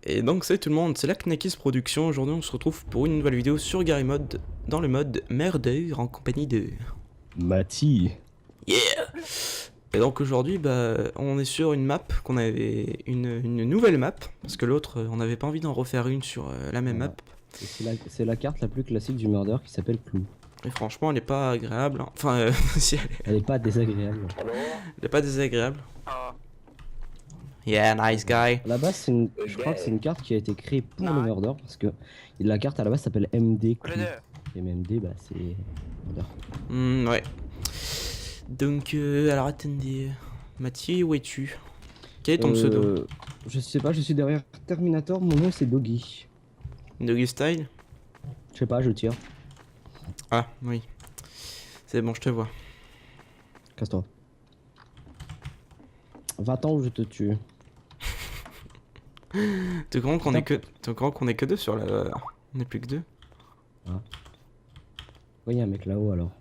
Et donc salut tout le monde, c'est la Knackis Production. Aujourd'hui on se retrouve pour une nouvelle vidéo sur Gary Mode dans le mode merdeur en compagnie de Mati. Yeah. Et donc aujourd'hui on est sur une map qu'on avait une nouvelle map parce que l'autre on n'avait pas envie d'en refaire une sur la même map. Voilà. C'est la carte la plus classique du murder qui s'appelle Clou. Et franchement elle est pas agréable, hein. Enfin si Elle est pas désagréable. elle est pas désagréable. Yeah, nice guy. À la base, je crois que c'est une carte qui a été créée pour le murder parce que la carte à la base s'appelle MD Clou. Et MD, bah c'est murder. Ouais. Donc alors attendez, Mathieu, où es-tu? Quel est ton pseudo? Je sais pas, je suis derrière Terminator, mon nom c'est Doggy. Doggy Style? Je sais pas, je tire. Ah oui. C'est bon, je te vois. Casse-toi. Va-t'en ou je te tue. T'es au courant qu'on est que deux sur la... On est plus que deux. Ah. Oui, y'a un mec là-haut alors.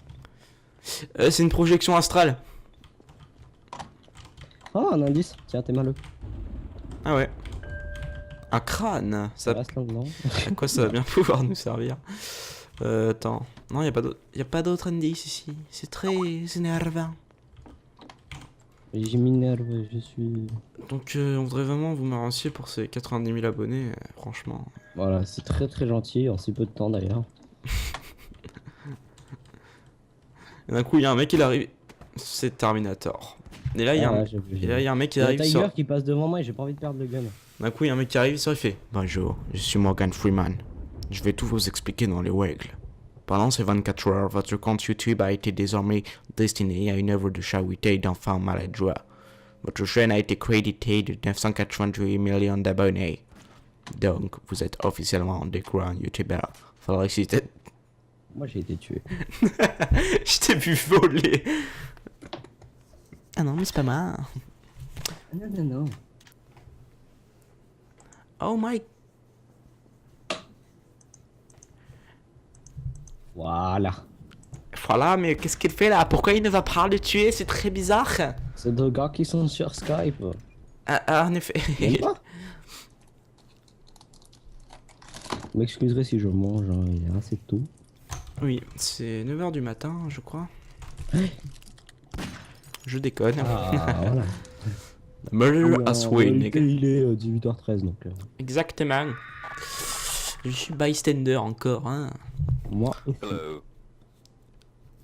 C'est une projection astrale. Oh, un indice. Tiens, t'es maleux. Ah ouais. Un crâne. Ça... Reste là, non. À quoi ça va bien pouvoir nous servir? Attends. Non, y a pas d'autre indice ici. C'est très énervant. J'ai m'énerve, je suis... Donc on voudrait vraiment vous remercier pour ces 90 000 abonnés, franchement. Voilà, c'est très très gentil, en si peu de temps d'ailleurs. Et d'un coup, il y a un mec qui arrive. C'est Terminator. Et là, il y a un mec qui Il y a arrive Tiger sur... qui passe devant moi et j'ai pas envie de perdre le gun. D'un coup, il y a un mec qui arrive sur, il fait bonjour, je suis Morgan Freeman. Je vais tout vous expliquer dans les règles. Pendant ces 24 heures, votre compte YouTube a été désormais destiné à une œuvre de charité d'enfants maladroits. Votre chaîne a été créditée de 988 millions d'abonnés. Donc, vous êtes officiellement des grands youtubeurs. Félicitations. Moi j'ai été tué. Je t'ai vu voler. Ah non, mais c'est pas mal. Non, non, non. Oh my... Voilà. Voilà, mais qu'est-ce qu'il fait là? Pourquoi il ne va pas le tuer? C'est très bizarre. C'est deux gars qui sont sur Skype. En effet. Même pas. Vous m'excuserez si je mange, hein, il est assez tôt. Oui, c'est 9h du matin, je crois. Je déconne. Ah, voilà. Murder as win, Il nigga. est 18h13 donc. Exactement. Je suis bystander encore, hein. Moi aussi.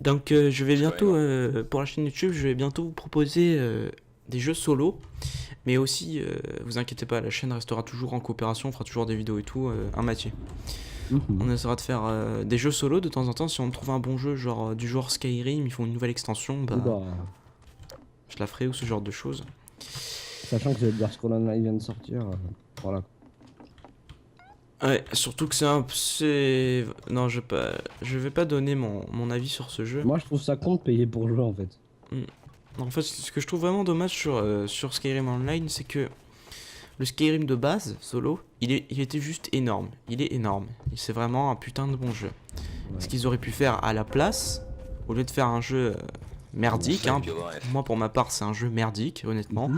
Donc je vais bientôt, pour la chaîne YouTube, je vais bientôt vous proposer des jeux solo. Mais aussi, vous inquiétez pas, la chaîne restera toujours en coopération, on fera toujours des vidéos et tout, un Mathieu. On essaiera de faire des jeux solo de temps en temps, si on trouve un bon jeu, genre du genre Skyrim, ils font une nouvelle extension, bah, je la ferai ou ce genre de choses. Sachant que The Elder Scrolls Online vient de sortir, voilà. Ouais, surtout que non, je vais pas donner mon avis sur ce jeu. Moi je trouve ça con de payer pour jouer en fait. En fait, ce que je trouve vraiment dommage sur Skyrim Online, c'est que le Skyrim de base, solo, il était juste énorme. Il est énorme. C'est vraiment un putain de bon jeu. Ouais. Ce qu'ils auraient pu faire à la place, au lieu de faire un jeu merdique, hein, moi pour ma part c'est un jeu merdique, honnêtement,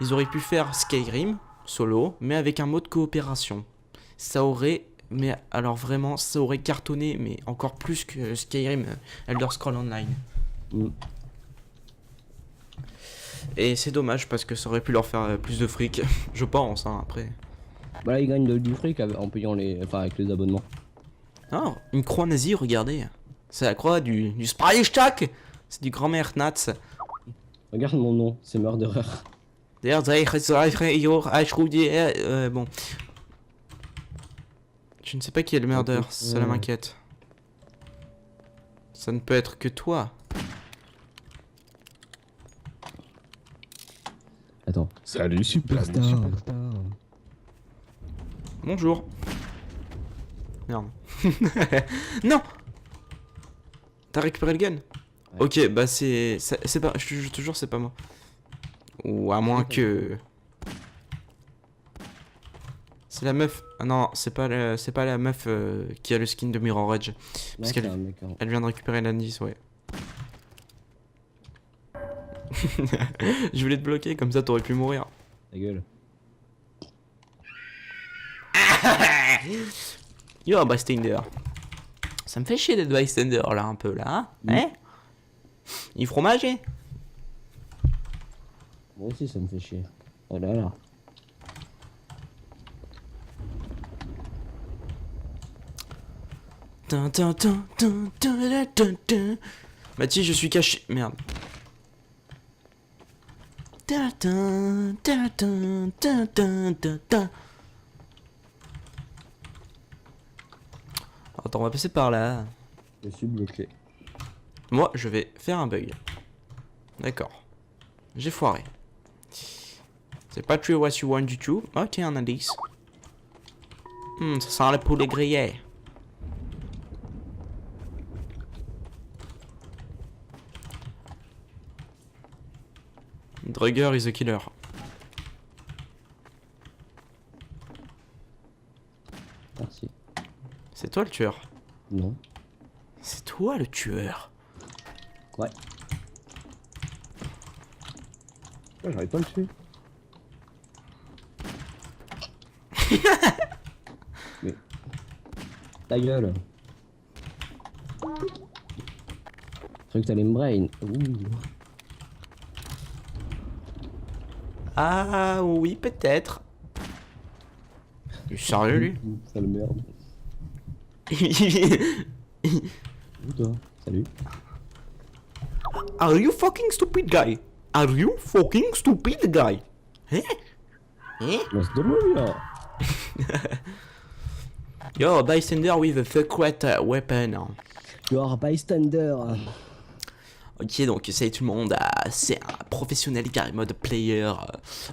ils auraient pu faire Skyrim solo, mais avec un mode coopération. Ça aurait, mais alors vraiment, ça aurait cartonné, mais encore plus que Skyrim Elder Scrolls Online. Et c'est dommage parce que ça aurait pu leur faire plus de fric, je pense, hein, après. Bah là ils gagnent du fric en payant avec les abonnements. Oh, une croix nazie, regardez. C'est la croix du Spreichstack. C'est du grand-mère Nats. Regarde mon nom, c'est Murderer. D'ailleurs, bon. Je ne sais pas qui est le murder, ça m'inquiète. Ça ne peut être que toi. Attends. Salut Superstar. Bonjour. Merde. Non. T'as récupéré le gun? Ouais. Ok, bah c'est pas... Je te jure, c'est pas moi. Ou à moins que... C'est la meuf. Ah non, c'est pas la meuf qui a le skin de Mirror Edge. Parce qu'elle vient de récupérer l'indice, ouais. Je voulais te bloquer, comme ça t'aurais pu mourir. Ta gueule. Yo, bystander. Ça me fait chier d'être bystander là, un peu là. Hein? Il fromager? Moi aussi, ça me fait chier. Oh là là. Mathis, je suis caché. Merde. Attends, on va passer par là. Je suis bloqué. Moi, je vais faire un bug. D'accord. J'ai foiré. C'est pas true what you want du tout. Oh, tiens, un indice. Ça sent le poulet grillé. Drugger is a killer. Merci. C'est toi le tueur. Non. C'est toi le tueur. Ouais. Oh, j'arrive pas à le tuer. Mais... Ta gueule. Je croyais que t'allais me brain. Ouh. Ah oui, peut-être. Il est sérieux lui? Sale merde. Où toi? Salut. Are you fucking stupid guy? Are you fucking stupid guy? Hein? Hein? Laisse de moi, Yo, bystander with a secret weapon. You're bystander. Ok, donc salut tout le monde, c'est un professionnel carré mode player.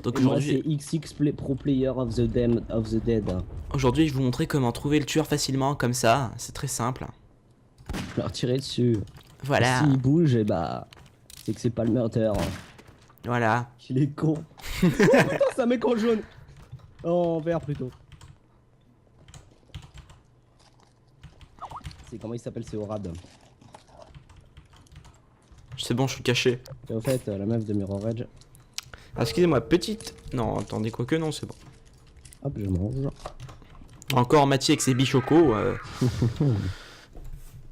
Donc Moi, aujourd'hui, c'est XX Pro Player of the Dead. aujourd'hui, je vais vous montrer comment trouver le tueur facilement comme ça. C'est très simple. Leur tirer dessus. Voilà. S'il bouge, et bah, c'est que c'est pas le meurtre. Voilà. Il est con. Putain, c'est un mec en jaune. En vert plutôt. C'est comment il s'appelle, c'est Orad. C'est bon, je suis caché. Et au fait, la meuf de Mirror Edge. Ah, excusez-moi, petite. Non, attendez, quoi que non, c'est bon. Hop, je mange. Encore Mathieu avec ses bichocos.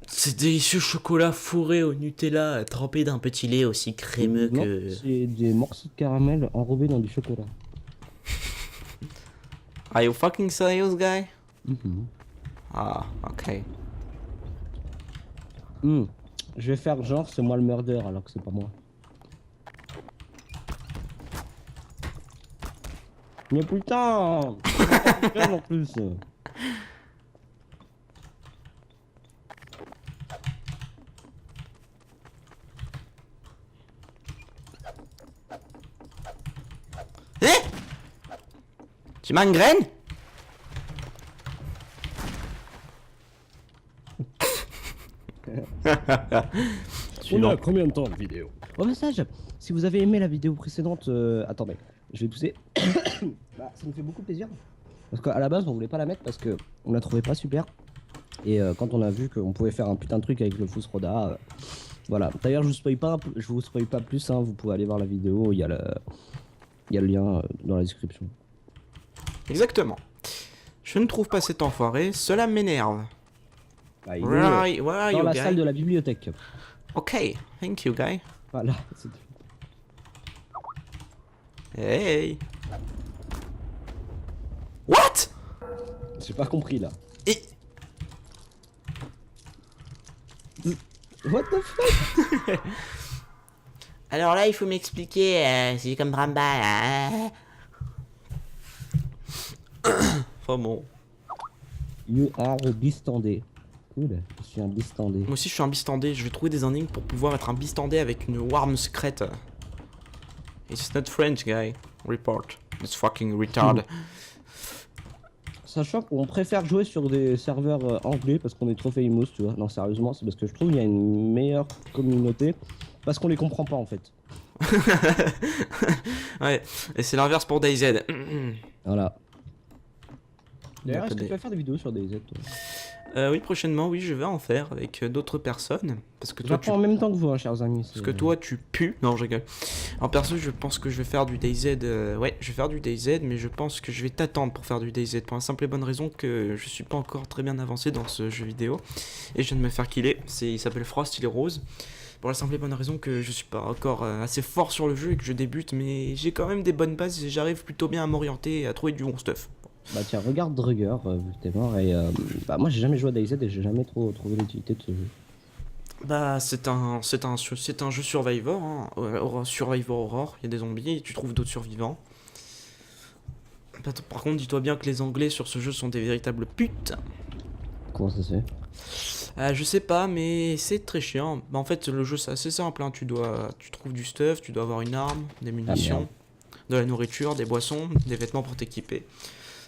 C'est délicieux chocolat fourré au Nutella, trempé d'un petit lait aussi crémeux Non, que. c'est des morceaux de caramel enrobés dans du chocolat. Are you fucking serious, guy? Mhm. Ah, ok. Je vais faire genre c'est moi le murder alors que c'est pas moi. Mais putain, en plus. Hein? Tu m'engraines? On a combien de temps de vidéo? Au passage, si vous avez aimé la vidéo précédente, attendez, je vais tousser. Bah, ça nous fait beaucoup plaisir. Parce qu'à la base, on voulait pas la mettre parce que on la trouvait pas super. Et quand on a vu qu'on pouvait faire un putain de truc avec le Fous Roda, voilà. D'ailleurs, je vous spoil pas plus. Hein, vous pouvez aller voir la vidéo. Il y a le lien dans la description. Exactement. Je ne trouve pas cet enfoiré, cela m'énerve. Bah, il Where are est you, dans la guy? salle de la bibliothèque. Ok, thank you, guy. Voilà. Hey. What? J'ai pas compris là. Et... What the fuck? Alors là, il faut m'expliquer, c'est comme Bramba, là. Enfin bon. You are a bistandé. Cool, je suis un bistandé. Moi aussi, je suis un bistandé. Je vais trouver des énigmes pour pouvoir être un bistandé avec une warm secrète. It's not French, guy. Report. It's fucking retard. Sachant qu'on préfère jouer sur des serveurs anglais parce qu'on est trop famous, tu vois. Non, sérieusement, c'est parce que je trouve qu'il y a une meilleure communauté parce qu'on les comprend pas en fait. Ouais, et c'est l'inverse pour DayZ. Voilà. D'ailleurs, est-ce que des- tu vas faire des vidéos sur DayZ toi? Oui, prochainement, oui, je vais en faire avec d'autres personnes. Parce que toi, J'apprends en même temps que vous, hein, chers amis. parce que toi, tu pues. Non, je rigole. En perso, je pense que je vais faire du DayZ. Ouais, je vais faire du DayZ, mais je pense que je vais t'attendre pour faire du DayZ. Pour la simple et bonne raison que je suis pas encore très bien avancé dans ce jeu vidéo. Et je viens de me faire killer. Il s'appelle Frost, il est rose. Pour la simple et bonne raison que je suis pas encore assez fort sur le jeu et que je débute, mais j'ai quand même des bonnes bases et j'arrive plutôt bien à m'orienter et à trouver du bon stuff. Bah tiens, regarde Drugger, vu que t'es mort, et bah moi j'ai jamais joué à DayZ et j'ai jamais trop trouvé l'utilité de ce jeu. Bah, c'est un jeu Survivor, hein. Survivor Horror, il y a des zombies et tu trouves d'autres survivants. Par contre, dis-toi bien que les Anglais sur ce jeu sont des véritables putes. Comment ça se fait? Je sais pas, mais c'est très chiant. Bah, en fait, le jeu c'est assez simple, hein. Tu trouves du stuff, tu dois avoir une arme, des munitions, de la nourriture, des boissons, des vêtements pour t'équiper.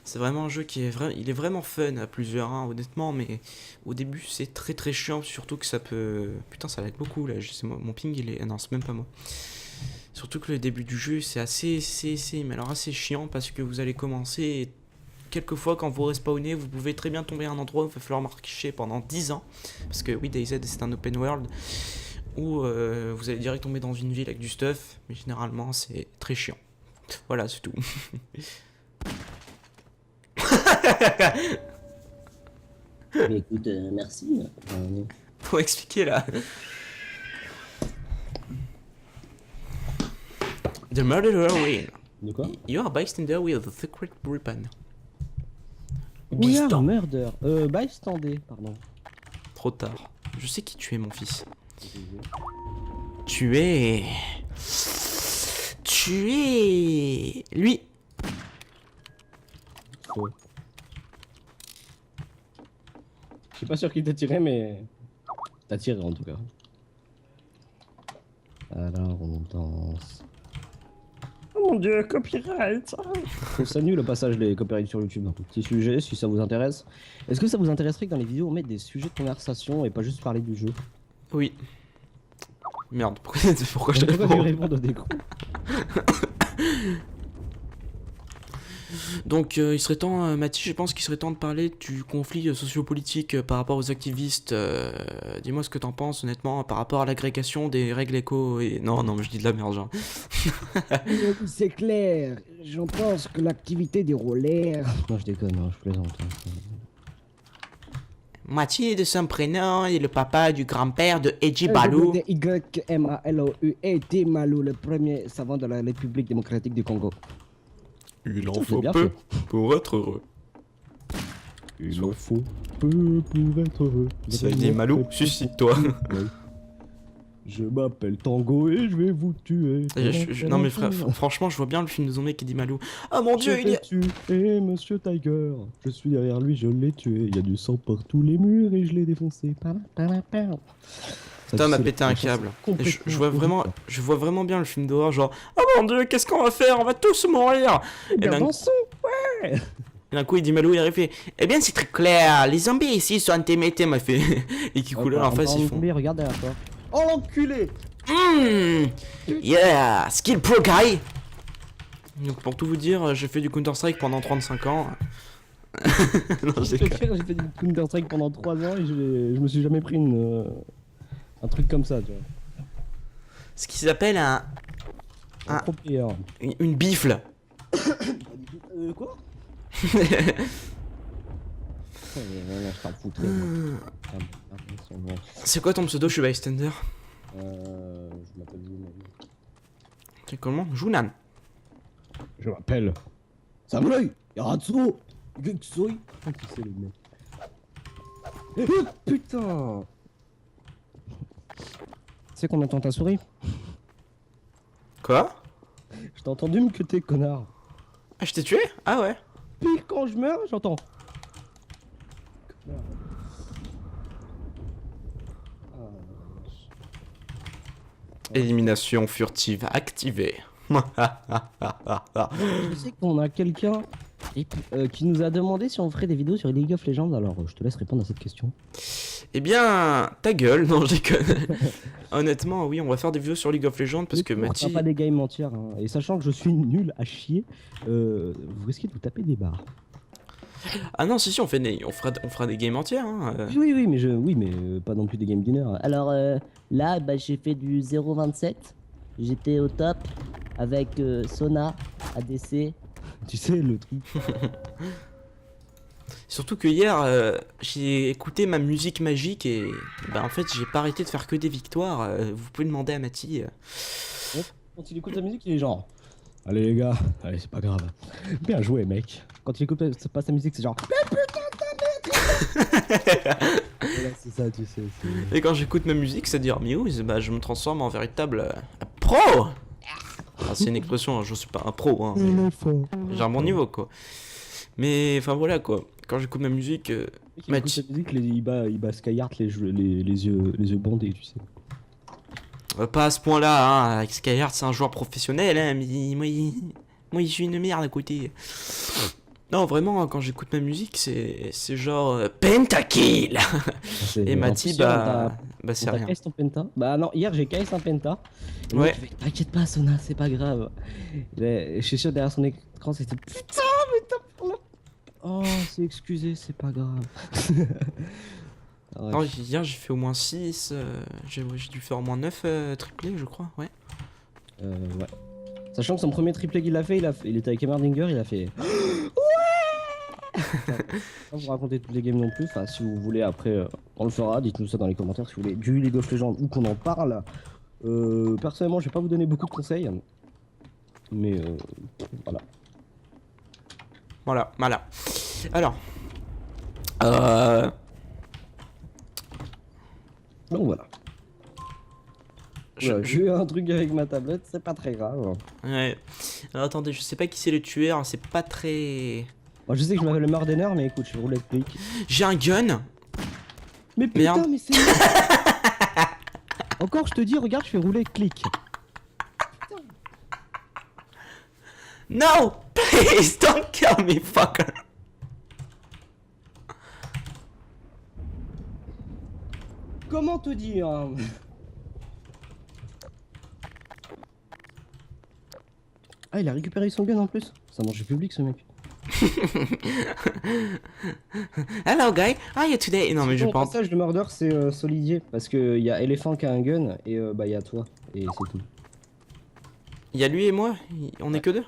C'est vraiment un jeu qui est il est vraiment fun à plusieurs, hein, honnêtement, mais au début c'est très très chiant, surtout que ça peut... Putain, ça l'aide beaucoup là, mon ping il est... Non, c'est même pas moi. Surtout que le début du jeu c'est mais alors assez chiant parce que vous allez commencer et quelquefois quand vous respawnez, vous pouvez très bien tomber à un endroit où il va falloir marcher pendant 10 ans. Parce que oui, DayZ c'est un open world où vous allez direct tomber dans une ville avec du stuff, mais généralement c'est très chiant. Voilà, c'est tout. Mais écoute, merci. Faut expliquer là. The murderer win. De quoi? You are bystander with a secret weapon. We are murder. Bystander, pardon. Trop tard. Je sais qui tu es, mon fils. Tu es... Lui. Faux. Je suis pas sûr qu'il t'a tiré, mais... T'as tiré en tout cas. Alors on danse. Oh mon dieu, copyright. Je trouve ça nul le passage des copyrights sur YouTube. Petit sujet, si ça vous intéresse. Est-ce que ça vous intéresserait que dans les vidéos on mette des sujets de conversation et pas juste parler du jeu? Oui. Merde, pourquoi je réponds répondre des coups? Donc il serait temps, Mathis, je pense qu'il serait temps de parler du conflit sociopolitique par rapport aux activistes. Dis-moi ce que t'en penses honnêtement par rapport à l'agrégation des règles éco et... Non, mais je dis de la merde, genre. C'est clair, j'en pense que l'activité des rollers... Non, je déconne, non, je plaisante. Mathis de son prénom et le papa du grand-père de Eji Balou. Y-M-A-L-O-U, Eji Balou, le premier savant de la République démocratique du Congo. Il en faut peu pour être heureux. Il en faut peu pour être heureux. C'est Eji Balou, suscite-toi. Je m'appelle Tango et je vais vous tuer. Non mais frère, franchement, je vois bien le film de zombie qui dit Malou. Ah mon dieu, il est... tué, Monsieur Tiger. Je suis derrière lui, je l'ai tué. Il y a du sang par tous les murs et je l'ai défoncé. Cet homme a pété un câble. Je vois vraiment bien le film d'horreur, genre oh mon dieu, qu'est-ce qu'on va faire? On va tous mourir. Et ouais. Et d'un coup, il dit Malou, il arrive et eh bien, c'est très clair. Les zombies ici sont intimidés, m'a fait. Et qui coulent en face, ils font. Regarde derrière toi. Oh l'enculé! Yeah! Skill pro guy! Donc pour tout vous dire, j'ai fait du Counter-Strike pendant 35 ans. Non, j'ai fait du Counter-Strike pendant 3 ans et je me suis jamais pris un truc comme ça, tu vois. Ce qui s'appelle une bifle. Quoi? C'est quoi ton pseudo? Je suis bystander. Je m'appelle Junan. C'est comment? Junan. Je m'appelle Samurai Yaratsu Getsui. Qui c'est le mec? Oh, putain! Tu sais qu'on entend ta souris? Quoi? Je t'ai entendu me cuter, connard. Ah, je t'ai tué? Ah ouais. Puis quand je meurs, j'entends. Élimination furtive activée. Je sais qu'on a quelqu'un qui nous a demandé si on ferait des vidéos sur League of Legends, alors je te laisse répondre à cette question. Eh bien, ta gueule, non je déconne. Honnêtement, oui, on va faire des vidéos sur League of Legends parce que Mathis... On fera pas des games entières, hein. Et sachant que je suis nul à chier, vous risquez de vous taper des barres. Ah non, si, on fera des games entières. Hein. Oui, mais pas non plus des games d'une heure. Alors là, bah, j'ai fait du 0,27. J'étais au top avec Sona, ADC. Tu sais, le truc. Surtout que hier, j'ai écouté ma musique magique et bah en fait, j'ai pas arrêté de faire que des victoires. Vous pouvez demander à Mathie. Quand il écoute la musique, il est genre. Allez les gars, allez c'est pas grave. Bien joué mec. Quand il écoute pas sa musique, c'est genre. Mais putain voilà, c'est ça, tu sais. Et quand j'écoute ma musique, c'est-à-dire Muse, bah je me transforme en véritable pro. Ah, c'est une expression, hein, je suis pas un pro, hein, j'ai un bon niveau quoi. Mais enfin voilà quoi, quand j'écoute ma musique, il écoute sa musique, il bat Skyheart les yeux bandés, tu sais. Pas à ce point-là, hein, avec Skyheart c'est un joueur professionnel, hein, mais moi je suis une merde à côté. Non vraiment, quand j'écoute ma musique, c'est genre Pentakill. Et Mathie, bah c'est rien. Ton penta. Bah non, hier j'ai KS un penta. Ouais. T'inquiète pas Sona, c'est pas grave. Je suis sûr derrière son écran, c'était putain, mais t'as pour la... Oh, c'est excusé, c'est pas grave. Non, hier j'ai fait au moins 6, j'ai dû faire au moins 9 triplés je crois, ouais. Ouais. Sachant que son premier triplé qu'il a fait, il était avec Emmerdinger, il a fait... Ouais. Pas vous raconter toutes les games non plus, enfin si vous voulez après on le fera, dites-nous ça dans les commentaires si vous voulez du League of Legends ou qu'on en parle. Personnellement je vais pas vous donner beaucoup de conseils, mais voilà. Voilà. Alors... Donc voilà. J'ai eu un truc avec ma tablette, c'est pas très grave. Ouais. Alors attendez, je sais pas qui c'est le tueur, c'est pas très... Moi je sais que je m'appelle Mardener, mais écoute, je vais rouler de clic. J'ai un gun. Mais putain, merde. Mais c'est... Encore je te dis, regarde, je fais rouler clic. No, please don't kill me, fucker. Comment te dire? Ah, il a récupéré son gun en plus. C'est un danger public ce mec. Hello guy, how are you today? Non mais je pense. Le passage de murder c'est Solidier parce que y a Elephant qui a un gun et bah y a toi et c'est tout. Il y a lui et moi, on est que deux.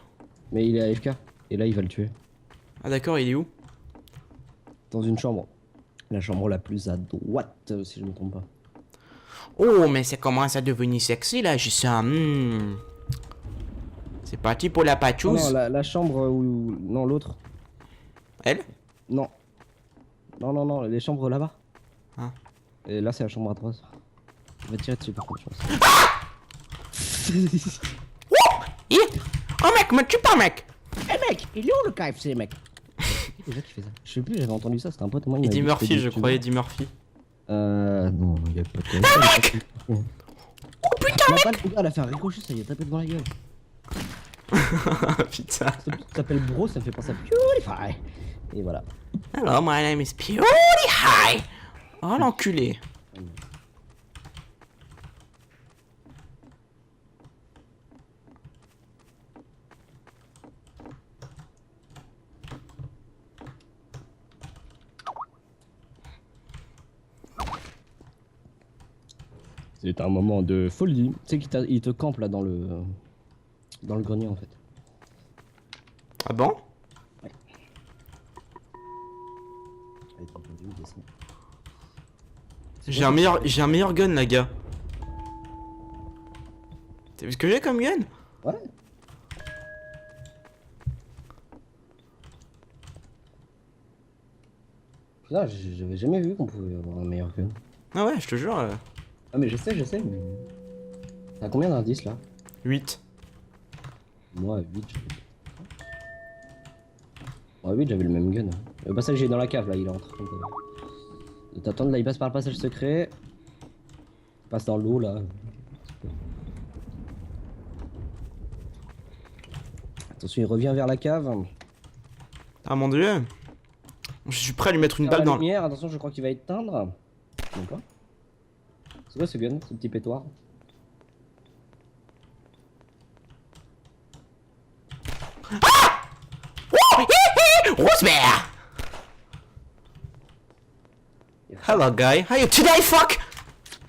Mais il est AFK et là il va le tuer. Ah d'accord, il est où? Dans une chambre. La chambre la plus à droite si je me trompe pas. Oh mais ça commence à devenir sexy là, je sens. C'est parti pour la patchouse. Non, la chambre où... Non, l'autre. Elle? Non. Non, les chambres là-bas. Ah. Et là, c'est la chambre à droite. On va tirer dessus par contre, je pense. Oh mec, me tue pas mec! Eh mec, il est où le KFC mec? Déjà qui fait ça. Je sais plus, j'avais entendu ça, c'était un pote moi. Eddie Murphy, je croyais Eddie Murphy. Non, il y a pas de KFC. Ah mec! Oh putain mec! Le gars, elle a fait un ricochet, ça y est, tapé devant la gueule. Putain. Ça s'appelle Bro, ça me fait penser à Purify. Et voilà. Hello, my name is PewDiePie. Oh l'enculé. C'est un moment de folie. Tu sais qu'il te campe là dans le grenier en fait. Ah bon? Ouais. J'ai un meilleur gun là gars. T'as vu ce que j'ai comme gun? Ouais. Putain, j'avais jamais vu qu'on pouvait avoir un meilleur gun. Ah ouais, je te jure. Ah mais je sais, mais... T'as combien d'indices là? 8. Moi 8 j'avais le même gun. Le passage est dans la cave là, il est en train de t'attendre, là il passe par le passage secret. Il passe dans l'eau là. Attention, il revient vers la cave. Ah mon dieu. Je suis prêt à lui mettre une balle la dans lumière, attention, je crois qu'il va éteindre. Non pas. C'est quoi ce gun, ce petit pétoir? Rosebear. Hello, guy. How are you today, fuck?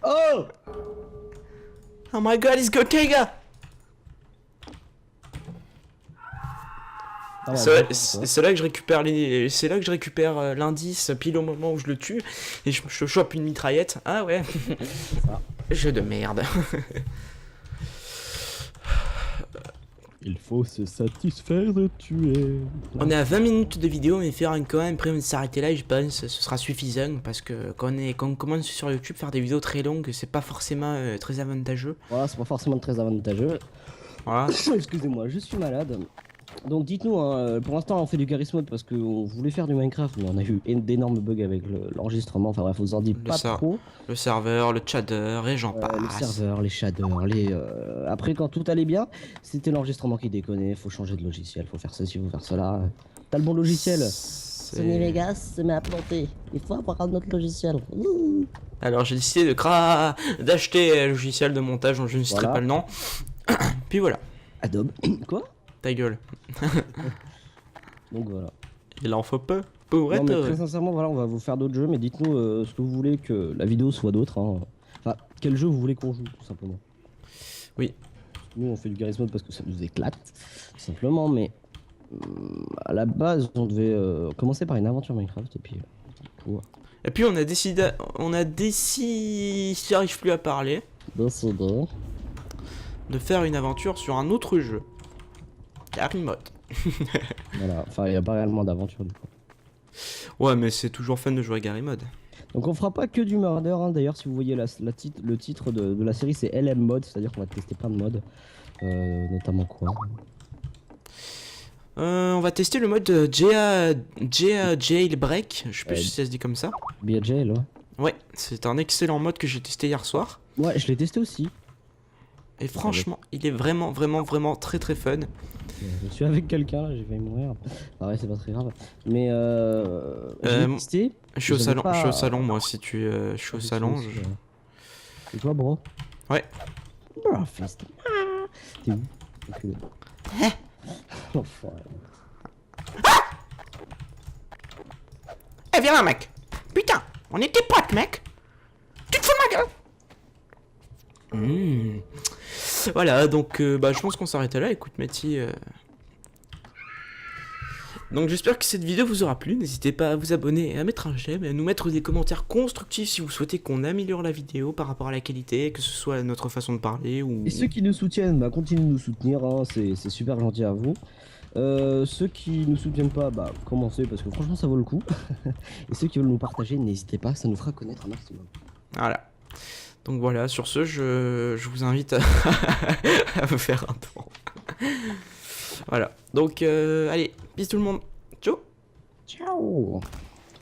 Oh! Oh my god, it's Gottega! Ah ouais, C'est là que je récupère c'est là que je récupère l'indice pile au moment où je le tue et je chope une mitraillette. Ah ouais. ça. Jeu de merde. Il faut se satisfaire de tuer. On est à 20 minutes de vidéo, mais faire quand même après s'arrêter là, je pense ce sera suffisant parce que quand on commence sur YouTube, faire des vidéos très longues, c'est pas forcément très avantageux. Voilà, c'est pas forcément très avantageux. Voilà. Excusez-moi, je suis malade. Donc dites-nous, hein, pour l'instant on fait du Garry's Mod parce qu'on voulait faire du Minecraft, mais on a eu d'énormes bugs avec l'enregistrement. Enfin bref, on vous en dit pas trop. Le serveur, le shader et j'en passe. Le serveur, les shaders, les. Après, quand tout allait bien, c'était l'enregistrement qui déconnait. Faut changer de logiciel, faut faire ceci, faut faire cela. T'as le bon logiciel. Sony Vegas se met à planter. Il faut avoir un autre logiciel. Alors j'ai décidé d'acheter un logiciel de montage dont je ne citerai pas le nom. Puis voilà. Adobe. Quoi? Ta gueule. Donc voilà. Il en faut peu pour Non, être mais heureux. très sincèrement, voilà, on va vous faire d'autres jeux, mais dites-nous ce que vous voulez que la vidéo soit d'autres. Hein. Enfin, quel jeu vous voulez qu'on joue, tout simplement. Oui. Nous, on fait du Garry's Mod parce que ça nous éclate, tout simplement, mais à la base, on devait commencer par une aventure Minecraft et puis. Et puis on a décidé, si j'arrive plus à parler, de faire une aventure sur un autre jeu. Garry's Mod. Voilà, enfin, il n'y a pas réellement d'aventure du coup. Ouais, mais c'est toujours fun de jouer à Garry's Mod. Donc on fera pas que du murder, hein. D'ailleurs si vous voyez le titre de la série c'est LM Mod, c'est-à-dire qu'on va tester plein de modes, notamment quoi. On va tester le mode Jailbreak, je sais plus si ça se dit comme ça. BJL, ouais. Ouais, c'est un excellent mode que j'ai testé hier soir. Ouais, je l'ai testé aussi. Et franchement, il est vraiment, vraiment, vraiment très très fun. Je suis avec quelqu'un là, j'ai failli mourir. Ah ouais, c'est pas très grave. Mais j'ai testé. Je suis au salon, moi si tu. Je suis au salon. Et toi, bro? Ouais. Breakfast. T'es où? L'enfoiré. Eh viens là, mec. Putain, on était potes, mec. Tu te fous de ma gueule. Voilà, donc je pense qu'on s'arrête là. Écoute, Mathy. Donc j'espère que cette vidéo vous aura plu. N'hésitez pas à vous abonner, à mettre un j'aime et à nous mettre des commentaires constructifs si vous souhaitez qu'on améliore la vidéo par rapport à la qualité, que ce soit notre façon de parler ou... Et ceux qui nous soutiennent, bah continuez de nous soutenir, hein, c'est super gentil à vous. Ceux qui nous soutiennent pas, bah commencez parce que franchement ça vaut le coup. Et ceux qui veulent nous partager, n'hésitez pas, ça nous fera connaître un maximum. Voilà. Donc voilà, sur ce, je vous invite à me faire un tour. Voilà. Donc allez, peace tout le monde. Ciao. Ciao.